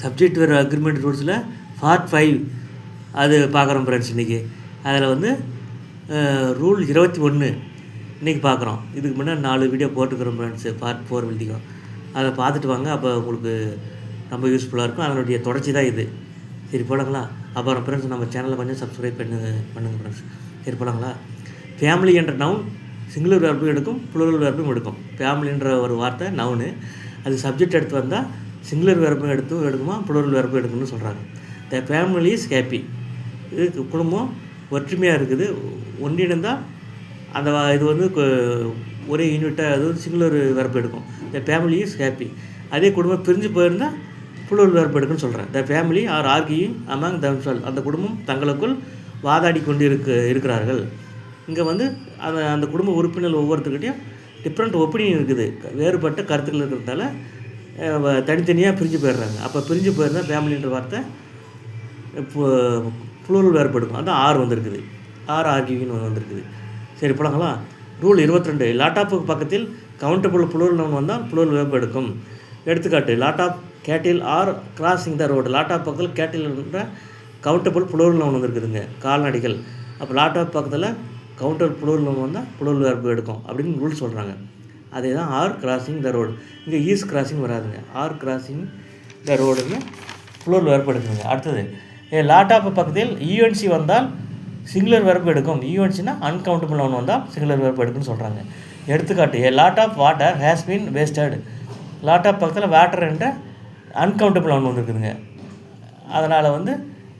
Subject வேறு agreement ரூல்ஸில் part 5 அது பார்க்குறோம் ஃப்ரெண்ட்ஸ். இன்றைக்கி அதில் வந்து ரூல் 21 இன்றைக்கி பார்க்குறோம். இதுக்கு முன்னாடி 4 வீடியோ போட்டுக்கிறோம் ஃப்ரெண்ட்ஸு, பார்ட் 4 வீடியோ. அதை பார்த்துட்டு வாங்க, அப்போ உங்களுக்கு ரொம்ப யூஸ்ஃபுல்லாக இருக்கும். அதனுடைய தொடர்ச்சி தான் இது. சரி போலாங்களா? அப்புறம் ஃப்ரெண்ட்ஸ் நம்ம சேனலை கொஞ்சம் சப்ஸ்கிரைப் பண்ணுங்கள் ஃப்ரெண்ட்ஸ். சரி போலாங்களா? ஃபேமிலி என்ற நவுன் சிங்குலர் வேர்பும் எடுக்கும், ப்ளூரல் வேர்பும் எடுக்கும். ஃபேமிலின்ற ஒரு வார்த்தை நவுனு, அது சப்ஜெக்ட் எடுத்து வந்தால் சிங்குலர் வேர்பும் எடுக்குமா, ப்ளூரல் வேர்பும் எடுக்கணும்னு சொல்கிறாங்க. த ஃபேமிலி இஸ் ஹேப்பி. இது குடும்பம் ஒற்றுமையாக இருக்குது, ஒன்றிணைந்தால் அந்த இது வந்து ஒரே யூனிட்டாக அது சிங்குலர் வேர்பு எடுக்கும். The family is happy. அதே குடும்பம் பிரிஞ்சு போயிருந்தால் ப்ளூரல் வேர்பு எடுக்குன்னு சொல்கிறேன். The family are arguing among themselves. அந்த குடும்பம் தங்களுக்குள் வாதாடி கொண்டு இருக்கிறார்கள். இங்கே வந்து அந்த குடும்ப உறுப்பினர் ஒவ்வொருத்தருக்கிட்டையும் டிஃப்ரெண்ட் ஒப்பீனியன் இருக்குது, வேறுபட்ட கருத்துக்கள் இருக்கிறதால தனித்தனியாக பிரிஞ்சு போயிடுறாங்க. அப்போ பிரிஞ்சு போயிருந்தால் ஃபேமிலின்ற வார்த்தை இப்போ ப்ளூரல் வேர்பு எடுக்கும். அதான் ஆர் வந்திருக்குது, ஆர் ஆர்கியூன்னு வந்திருக்குது. சரி போலாங்களா? ரூல் 22. லாட்டாப்புக்கு பக்கத்தில் கவுண்டபிள் ப்ளூரல் நவுன் வந்தால் ப்ளூரல் வேர்பு எடுக்கும். எடுத்துக்காட்டு, lot of cattle are crossing the road. Lot of பக்கத்தில் கேட்டில் என்ற கவுண்டபிள் ப்ளூரல் நவுன் வந்துருக்குதுங்க, கால்நடைகள். அப்போ லாட்டாப் பக்கத்தில் கவுண்டர் ப்ளூரல் நவுன் வந்தால் ப்ளூரல் வேர்பு எடுக்கும் அப்படின்னு ரூல் சொல்கிறாங்க. அதே தான் ஆர் கிராசிங் த ரோடு. இங்கே ஈஸ் கிராசிங் வராதுங்க, ஆர் கிராசிங் த ரோடுன்னு ப்ளூரல் வேர்பு எடுக்குதுங்க. அடுத்தது, லாட்டாப் பக்கத்தில் யூஎன்சி வந்தால் சிங்குலர் வேர்பு எடுக்கும். யூஎன்சினா அன்கவுண்டபிள் நவுன் வந்தால் சிங்குலர் வேர்பு எடுக்குன்னு சொல்கிறாங்க. எடுத்துக்காட்டு, lot of water has been wasted. Lot of பக்கத்தில் வாட்டர் என்ற அன்கவுண்டபிள் நவுன் வந்துருக்குதுங்க, அதனால் வந்து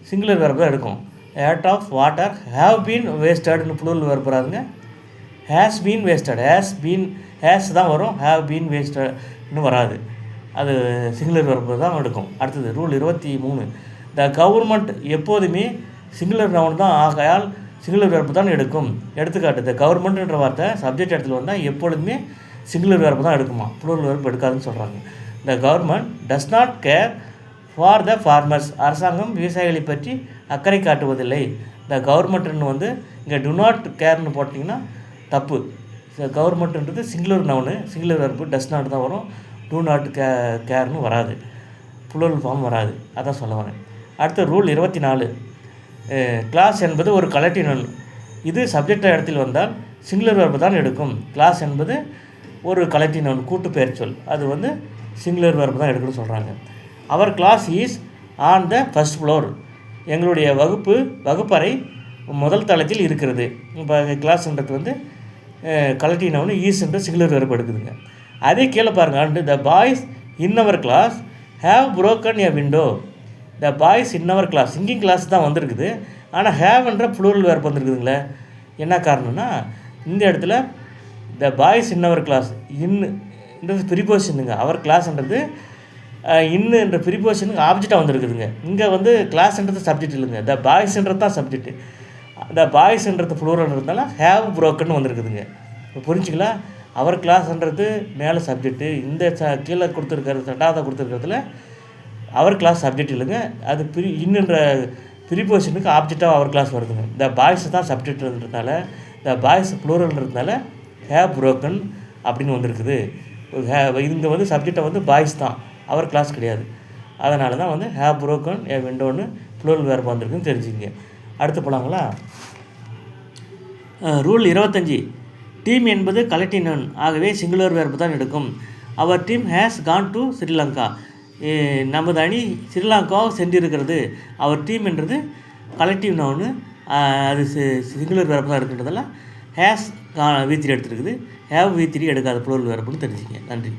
சிங்குலர் வேர்பு தான் எடுக்கும். Lot of water have been வேஸ்டட்னு ப்ளூரல் வேர்பு வராதுங்க, ஹேஸ் பீன் வேஸ்டட். ஹேஸ் தான் வரும், ஹேவ் பீன் வேஸ்டட்னு வராது. அது சிங்குலர் வேர்பு தான் எடுக்கும். அடுத்தது ரூல் 23. த கவர்மெண்ட் எப்போதுமே சிங்குலர் நவுன் தான், ஆகையால் சிங்குலர் வேர்பு தான் எடுக்கும். எடுத்துக்காட்டு, த கவர்மெண்ட்ன்ற வார்த்தை சப்ஜெக்ட் இடத்துல வந்தால் எப்பொழுதுமே சிங்குலர் வேர்பு தான் எடுக்குமா, ப்ளூரல் வேர்பு எடுக்காதுன்னு சொல்கிறாங்க. The government does not care for the farmers. அரசாங்கம் விவசாயிகளை பற்றி அக்கறை காட்டுவதில்லை. த கவர்மெண்ட்னு வந்து இங்கே டு நாட் கேர்னு போட்டிங்கன்னா தப்பு. கவர்மெண்ட்ன்றது singular noun, singular verb does not தான் வரும், டு நாட் கேர்னு வராது, ப்ளூரல் ஃபார்ம் வராது. அதான் சொல்ல வரேன். அடுத்து ரூல் 24. கிளாஸ் என்பது ஒரு கலெக்டிவ் நவுன். இது சப்ஜெக்ட் இடத்தில் வந்தால் சிங்குலர் வேர்பு தான் எடுக்கும். கிளாஸ் என்பது ஒரு கலெக்டிவ் நவுன், கூட்டு பெயர் சொல். அது வந்து சிங்குலர் வேர்பு தான் எடுக்கணும்னு சொல்கிறாங்க. Our class is on the first floor. எங்களுடைய வகுப்பறை முதல் தளத்தில் இருக்கிறது. இப்போ கிளாஸ்ன்றது வந்து கலெக்டிவ் நவுன், ஈஸ்ன்ற சிங்குலர் வேர்பு எடுக்குதுங்க. அதே கீழே பாருங்கள், and the boys in our class have broken a window. The boys in our class, singing class தான் வந்திருக்குது, ஆனால் ஹேவ்ன்ற ப்ளூரல் வேர்பு வந்துருக்குதுங்களே. என்ன காரணம்னா, இந்த இடத்துல த பாய்ஸ் இன் அவர் கிளாஸ், இன்னுன்றது ப்ரிபோசிஷனுங்க, அவர் கிளாஸ்ன்றது இன்னுன்ற ப்ரிபோசிஷனுக்கு ஆப்ஜெக்டாக வந்துருக்குதுங்க. இங்கே வந்து கிளாஸ்ன்றது சப்ஜெக்ட் இல்லைங்க, த பாய்ஸ்ன்றது தான் சப்ஜெக்ட்டு. த பாய்ஸ்ன்றது ப்ளூரல்ன்றதுனால ஹேவ் புரோக்கன் வந்துருக்குதுங்க. இப்போ புரிஞ்சுங்களா? அவர் கிளாஸ்ன்றது மேலே சப்ஜெக்ட்டு, இந்த கீழே கொடுத்துருக்கிறது ரெண்டாவதாக கொடுத்துருக்கிறதுல அவர் கிளாஸ் சப்ஜெக்ட் இல்லைங்க, அது இன்னுன்ற ப்ரிபோசிஷனுக்கு ஆப்ஜெக்டாக அவர் கிளாஸ் வருதுங்க. த பாய்ஸ் தான் சப்ஜெக்ட்ன்றதுனால, த பாய்ஸ் ப்ளூரல்ன்றதுனால ஹேவ் புரோக்கன் அப்படின்னு வந்திருக்குது. இங்கே வந்து சப்ஜெக்டை வந்து பாய்ஸ் தான், அவர் கிளாஸ் கிடையாது. அதனால தான் வந்து ஹேவ் புரோக்கன் ஏ விண்டோன்னு ப்ளூரல் வேர்பு வந்திருக்குன்னு தெரிஞ்சுங்க. அடுத்து போகலாங்களா? ரூல் 25. டீம் என்பது கலெக்டிவ் நவுன், ஆகவே சிங்குலர் வேர்பு தான் எடுக்கும். Our team has gone to Sri Lanka. நமது அணி ஸ்ரீலங்காவை சென்றிருக்கிறது. அவர் டீம் என்றது கலெக்டிவ் நவுனு, அது சிங்குலர் வேர்பு தான் எடுக்கின்றதால ஹேஸ் V3 எடுத்துருக்குது, ஹேவ் V3 எடுக்காத ப்ளூரல் வேர்புன்னு தெரிஞ்சுங்க. நன்றி.